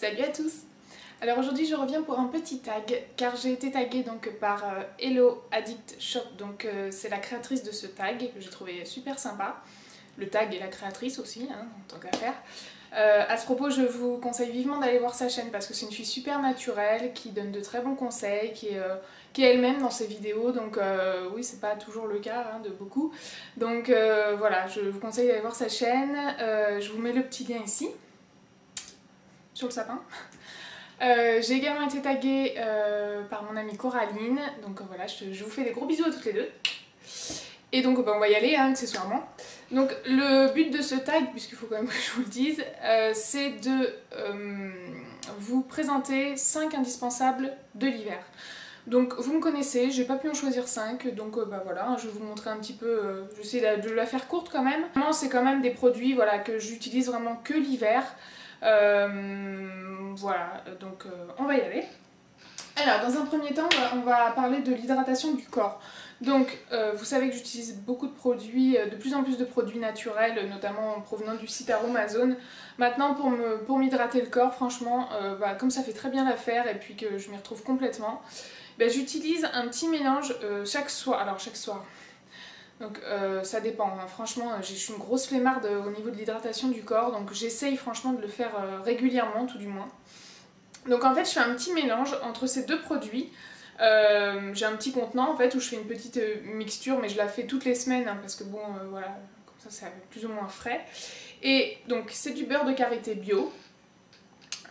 Salut à tous. Alors aujourd'hui je reviens pour un petit tag car j'ai été taguée donc par Hello Addict Shop, donc c'est la créatrice de ce tag que j'ai trouvé super sympa. Le tag et la créatrice aussi, hein, en tant qu'affaire. À ce propos, je vous conseille vivement d'aller voir sa chaîne parce que c'est une fille super naturelle qui donne de très bons conseils, qui est elle-même dans ses vidéos, donc oui, c'est pas toujours le cas hein, de beaucoup. Donc voilà, je vous conseille d'aller voir sa chaîne. Je vous mets le petit lien ici, sur le sapin. J'ai également été taguée par mon amie Coraline, donc voilà, je vous fais des gros bisous à toutes les deux. Et donc on va y aller hein, accessoirement. Donc le but de ce tag, puisqu'il faut quand même que je vous le dise, c'est de vous présenter 5 indispensables de l'hiver. Donc vous me connaissez, j'ai pas pu en choisir 5, donc voilà, je vais vous montrer un petit peu, j'essaie de la faire courte quand même. C'est quand même des produits voilà, que j'utilise vraiment que l'hiver. Voilà, donc on va y aller. Alors dans un premier temps on va parler de l'hydratation du corps. Donc vous savez que j'utilise beaucoup de produits, de plus en plus de produits naturels, notamment provenant du site Aromazone. Maintenant pour m'hydrater le corps, franchement, comme ça fait très bien l'affaire et puis que je m'y retrouve complètement, j'utilise un petit mélange chaque soir. Alors chaque soir, donc ça dépend, hein. Franchement je suis une grosse flemmarde au niveau de l'hydratation du corps, donc j'essaye franchement de le faire régulièrement tout du moins. Donc en fait je fais un petit mélange entre ces deux produits. J'ai un petit contenant en fait où je fais une petite mixture, mais je la fais toutes les semaines hein, parce que bon voilà, comme ça c'est plus ou moins frais. Et donc c'est du beurre de karité bio.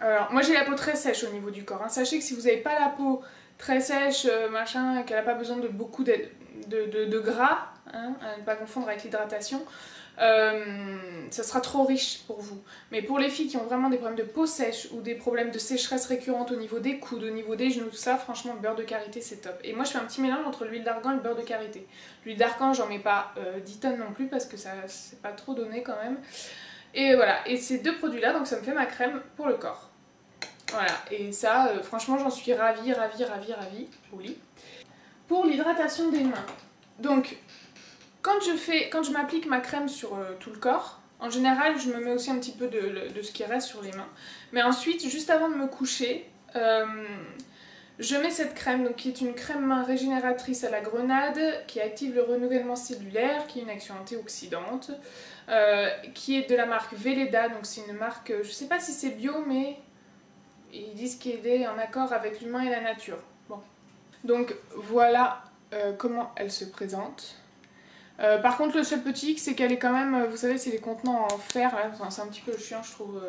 Alors moi j'ai la peau très sèche au niveau du corps, hein. Sachez que si vous n'avez pas la peau très sèche, machin, qu'elle n'a pas besoin de beaucoup de gras, hein, à ne pas confondre avec l'hydratation, ça sera trop riche pour vous. Mais pour les filles qui ont vraiment des problèmes de peau sèche ou des problèmes de sécheresse récurrente au niveau des coudes, au niveau des genoux, tout ça, franchement le beurre de karité c'est top. Et moi je fais un petit mélange entre l'huile d'argan et le beurre de karité. L'huile d'argan j'en mets pas 10 tonnes non plus parce que ça c'est pas trop donné quand même. Et voilà, et ces deux produits là, donc ça me fait ma crème pour le corps. Voilà, et ça franchement j'en suis ravie au lit. Pour l'hydratation des mains, donc quand je m'applique ma crème sur tout le corps, en général je me mets aussi un petit peu de ce qui reste sur les mains. Mais ensuite, juste avant de me coucher, je mets cette crème, donc, qui est une crème main régénératrice à la grenade, qui active le renouvellement cellulaire, qui est une action antioxydante, qui est de la marque Velleda, donc c'est une marque, je sais pas si c'est bio, mais ils disent qu'elle est en accord avec l'humain et la nature. Bon. Donc voilà comment elle se présente. Par contre le seul petit hic c'est qu'elle est quand même, vous savez c'est les contenants en fer, enfin, c'est un petit peu chiant je trouve,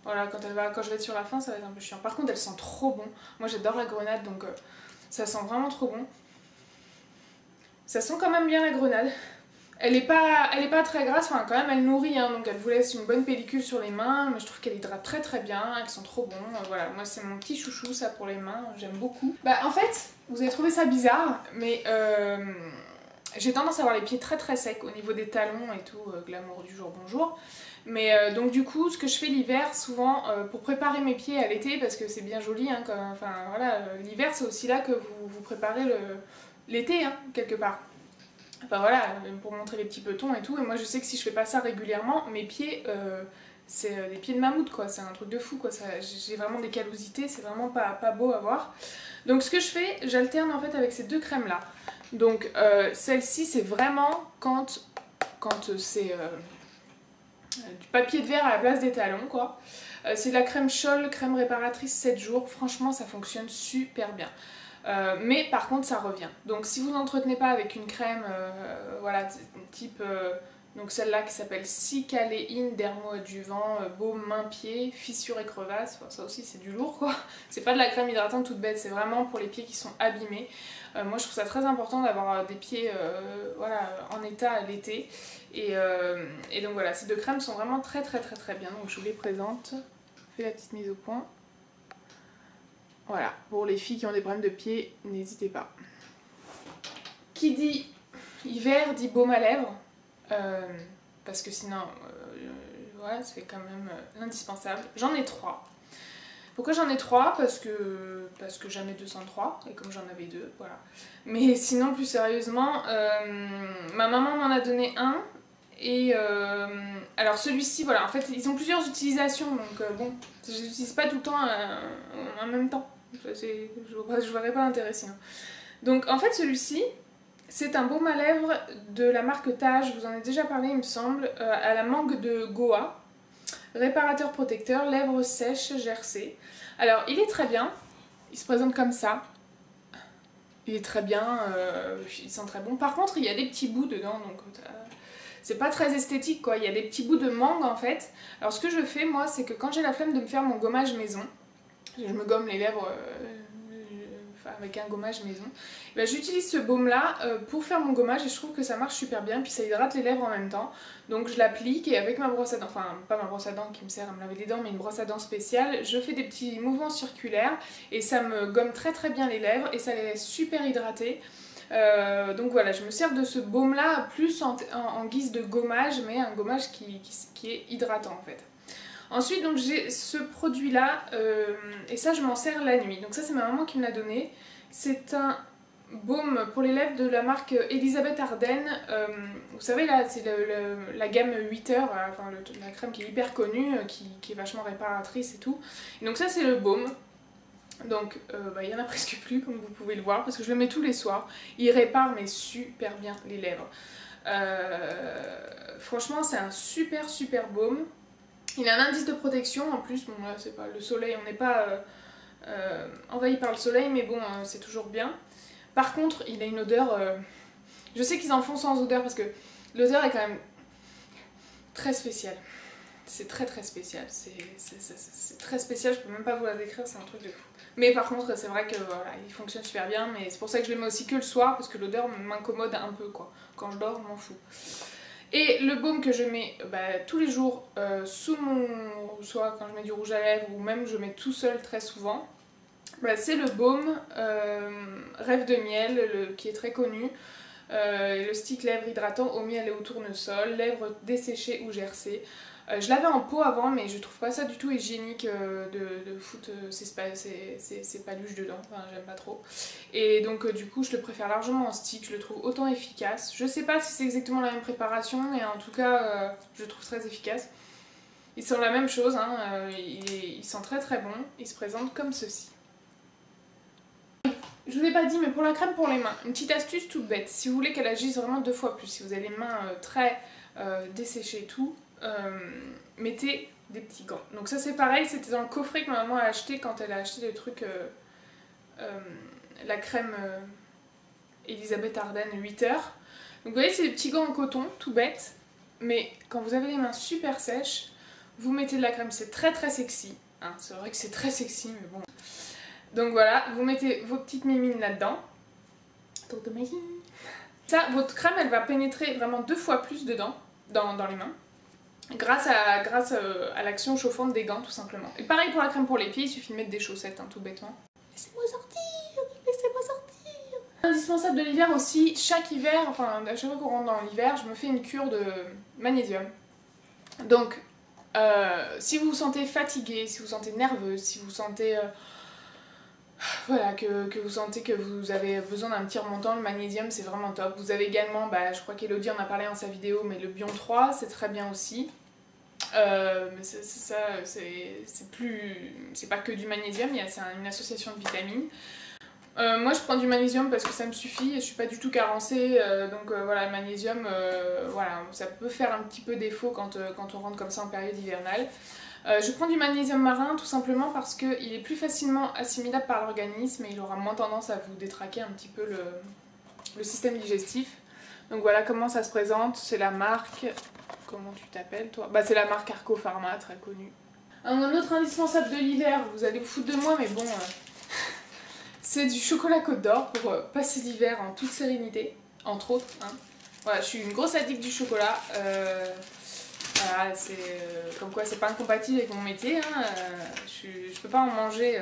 voilà quand je vais être sur la fin ça va être un peu chiant. Par contre elle sent trop bon, moi j'adore la grenade donc ça sent vraiment trop bon. Ça sent quand même bien la grenade, elle est pas très grasse, enfin quand même elle nourrit hein, donc elle vous laisse une bonne pellicule sur les mains, mais je trouve qu'elle hydrate très bien, elles sont trop bon, voilà moi c'est mon petit chouchou ça pour les mains, j'aime beaucoup. En fait vous avez trouvé ça bizarre mais j'ai tendance à avoir les pieds très secs au niveau des talons et tout, glamour du jour bonjour. Mais donc du coup ce que je fais l'hiver souvent pour préparer mes pieds à l'été, parce que c'est bien joli, hein, enfin voilà, l'hiver c'est aussi là que vous préparez l'été hein, quelque part. Enfin voilà, pour montrer les petits petons et tout, et moi je sais que si je fais pas ça régulièrement, mes pieds, c'est des pieds de mammouth quoi, c'est un truc de fou quoi, j'ai vraiment des callosités, c'est vraiment pas beau à voir. Donc ce que je fais, j'alterne en fait avec ces deux crèmes là. Donc celle-ci c'est vraiment quand c'est du papier de verre à la place des talons quoi. C'est la crème Scholl, crème réparatrice 7 jours, franchement ça fonctionne super bien. Mais par contre ça revient. Donc si vous n'entretenez pas avec une crème voilà, type donc celle-là qui s'appelle Cicaléine dermo-adjuvant, baume main-pied, fissures et crevasses, enfin, ça aussi c'est du lourd quoi. C'est pas de la crème hydratante toute bête, c'est vraiment pour les pieds qui sont abîmés. Moi je trouve ça très important d'avoir des pieds voilà, en état à l'été. Et donc voilà, ces deux crèmes sont vraiment très bien, donc je vous les présente. Je fais la petite mise au point. Voilà, pour les filles qui ont des problèmes de pieds, n'hésitez pas. Qui dit hiver dit baume à lèvres, parce que sinon, voilà, c'est quand même l'indispensable. J'en ai 3. Pourquoi j'en ai 3 ? Parce que j'en ai 203, et comme j'en avais 2, voilà. Mais sinon, plus sérieusement, ma maman m'en a donné un, Et alors celui-ci, voilà, en fait ils ont plusieurs utilisations, donc bon, je les utilise pas tout le temps en même temps. Je verrais pas l'intérêt ici. Hein. Donc en fait celui-ci, c'est un baume à lèvres de la marque Tage, je vous en ai déjà parlé il me semble, à la mangue de Goa. Réparateur protecteur, lèvres sèches, gercées. Alors il est très bien, il se présente comme ça. Il est très bien, il sent très bon. Par contre il y a des petits bouts dedans, donc c'est pas très esthétique quoi, il y a des petits bouts de mangue en fait. Alors ce que je fais moi, c'est que quand j'ai la flemme de me faire mon gommage maison, je me gomme les lèvres avec un gommage maison, ben, j'utilise ce baume là pour faire mon gommage et je trouve que ça marche super bien, puis ça hydrate les lèvres en même temps. Donc je l'applique et avec ma brosse à dents, enfin pas ma brosse à dents qui me sert à me laver les dents, mais une brosse à dents spéciale, je fais des petits mouvements circulaires et ça me gomme très très bien les lèvres et ça les laisse super hydratées. Donc voilà, je me sers de ce baume là plus en guise de gommage, mais un gommage qui est hydratant en fait. Ensuite donc j'ai ce produit là et ça je m'en sers la nuit, donc ça c'est ma maman qui me l'a donné. C'est un baume pour les lèvres de la marque Elisabeth Arden. Vous savez là c'est la gamme 8 heures, enfin la crème qui est hyper connue, qui est vachement réparatrice et tout. Et donc ça c'est le baume. Donc il y en a presque plus comme vous pouvez le voir parce que je le mets tous les soirs. Il répare mais super bien les lèvres. Franchement c'est un super baume. Il a un indice de protection en plus, bon là c'est pas le soleil, on n'est pas envahi par le soleil mais bon c'est toujours bien. Par contre il a une odeur, je sais qu'ils en font sans odeur parce que l'odeur est quand même très spéciale. C'est très spécial, c'est très spécial, je peux même pas vous la décrire, c'est un truc de fou. Mais par contre c'est vrai que voilà, il fonctionne super bien, mais c'est pour ça que je le mets aussi que le soir parce que l'odeur m'incommode un peu quoi. Quand je dors je m'en fous. Et le baume que je mets tous les jours sous mon... soit quand je mets du rouge à lèvres ou même je mets tout seul très souvent, c'est le baume Rêve de miel qui est très connu. Le stick lèvres hydratant au miel et au tournesol, lèvres desséchées ou gercées. Je l'avais en pot avant mais je trouve pas ça du tout hygiénique de foutre ces paluches dedans, enfin j'aime pas trop. Et donc du coup je le préfère largement en stick, je le trouve autant efficace. Je sais pas si c'est exactement la même préparation mais en tout cas je le trouve très efficace. Il sent la même chose, hein, il sent très bon, il se présente comme ceci. Je vous ai pas dit mais pour la crème pour les mains, une petite astuce toute bête, si vous voulez qu'elle agisse vraiment 2 fois plus, si vous avez les mains très desséchées et tout, mettez des petits gants. Donc ça c'est pareil, c'était dans le coffret que ma maman a acheté quand elle a acheté le truc, la crème Elisabeth Arden 8 heures. Donc vous voyez c'est des petits gants en coton, tout bête, mais quand vous avez les mains super sèches, vous mettez de la crème, c'est très sexy, hein, c'est vrai que c'est très sexy mais bon. Donc voilà, vous mettez vos petites mimines là-dedans. Tour de magie. Ça, votre crème elle va pénétrer vraiment 2 fois plus dedans, dans les mains. Grâce à l'action chauffante des gants tout simplement. Et pareil pour la crème pour les pieds, il suffit de mettre des chaussettes hein, tout bêtement. Laissez-moi sortir, laissez-moi sortir. Indispensable de l'hiver aussi, chaque hiver, enfin à chaque fois qu'on rentre dans l'hiver, je me fais une cure de magnésium. Donc si vous vous sentez fatigué, si vous vous sentez nerveuse, si vous sentez voilà, que vous sentez que vous avez besoin d'un petit remontant, le magnésium c'est vraiment top. Vous avez également, je crois qu'Elodie en a parlé dans sa vidéo, mais le Bion 3 c'est très bien aussi. Mais c'est pas que du magnésium, c'est une association de vitamines. Moi je prends du magnésium parce que ça me suffit et je suis pas du tout carencée, donc voilà, le magnésium, voilà, ça peut faire un petit peu défaut quand on rentre comme ça en période hivernale. Je prends du magnésium marin tout simplement parce qu'il est plus facilement assimilable par l'organisme et il aura moins tendance à vous détraquer un petit peu le système digestif. Donc voilà comment ça se présente, c'est la marque... Comment tu t'appelles toi? C'est la marque Arco Pharma, très connue. Un autre indispensable de l'hiver, vous allez vous foutre de moi mais bon... c'est du chocolat Côte d'Or pour passer l'hiver en toute sérénité, entre autres. Hein. Voilà, je suis une grosse addict du chocolat. Voilà, c'est comme quoi c'est pas incompatible avec mon métier. Hein. Je peux pas en manger.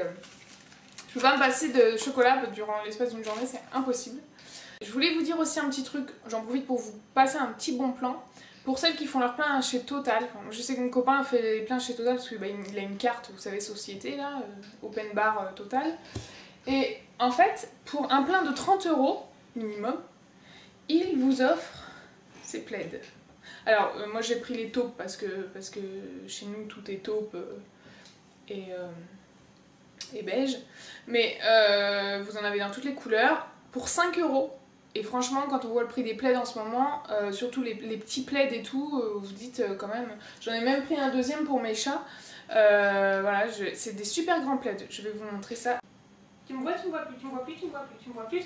Je peux pas me passer de chocolat durant l'espace d'une journée, c'est impossible. Je voulais vous dire aussi un petit truc, j'en profite pour vous passer un petit bon plan. Pour celles qui font leur plein chez Total, je sais que mon copain fait les pleins chez Total parce qu'il a une carte, vous savez, société là, open bar Total. Et en fait, pour un plein de 30 € minimum, il vous offre ces plaids. moi j'ai pris les taupes parce que chez nous tout est taupe et beige. Mais vous en avez dans toutes les couleurs pour 5 €. Et franchement, quand on voit le prix des plaids en ce moment, surtout les petits plaids et tout, vous dites quand même... J'en ai même pris un deuxième pour mes chats. Voilà, c'est des super grands plaids. Je vais vous montrer ça. Tu me vois, tu me vois plus, tu me vois plus, tu me vois plus, tu me vois plus.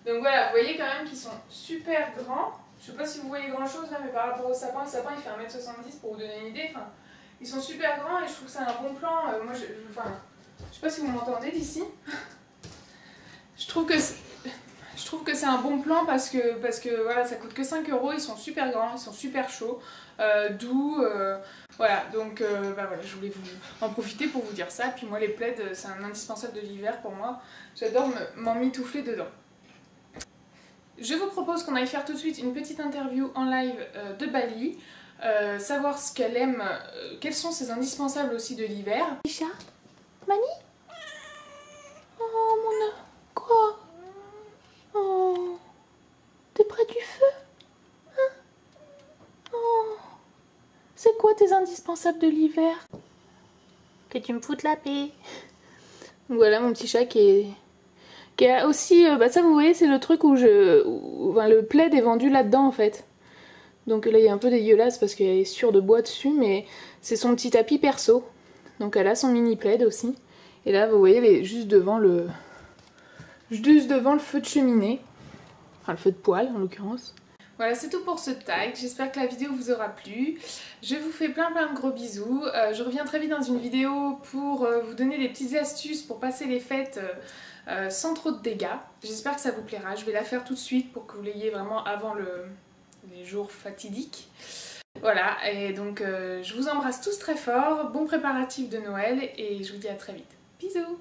Donc voilà, vous voyez quand même qu'ils sont super grands. Je sais pas si vous voyez grand chose là, mais par rapport au sapin, le sapin il fait 1,70 m pour vous donner une idée. Enfin, ils sont super grands et je trouve que c'est un bon plan. Moi, je sais pas si vous m'entendez d'ici. Je trouve que c'est un bon plan parce que voilà, ça coûte que 5 €, ils sont super grands, ils sont super chauds, doux, voilà, donc voilà, je voulais en profiter pour vous dire ça. Puis moi les plaids, c'est un indispensable de l'hiver pour moi, j'adore m'emmitoufler dedans. Je vous propose qu'on aille faire tout de suite une petite interview en live de Bali, savoir ce qu'elle aime, quels sont ses indispensables aussi de l'hiver. Chat, Mani? Oh mon... Quoi? Oh, t'es près du feu? Hein? Oh, c'est quoi tes indispensables de l'hiver? Que tu me foutes la paix. Voilà mon petit chat qui a aussi... ça vous voyez, c'est le truc où le plaid est vendu là-dedans en fait. Donc là il est un peu dégueulasse parce qu'il y a des sures de bois dessus, mais c'est son petit tapis perso. Donc elle a son mini plaid aussi. Et là vous voyez, elle est juste devant le feu de cheminée. Enfin le feu de poêle en l'occurrence. Voilà, c'est tout pour ce tag, j'espère que la vidéo vous aura plu. Je vous fais plein de gros bisous. Je reviens très vite dans une vidéo pour vous donner des petites astuces pour passer les fêtes sans trop de dégâts. J'espère que ça vous plaira. Je vais la faire tout de suite pour que vous l'ayez vraiment avant les jours fatidiques. Voilà, et donc je vous embrasse tous très fort. Bon préparatif de Noël et je vous dis à très vite. Bisous!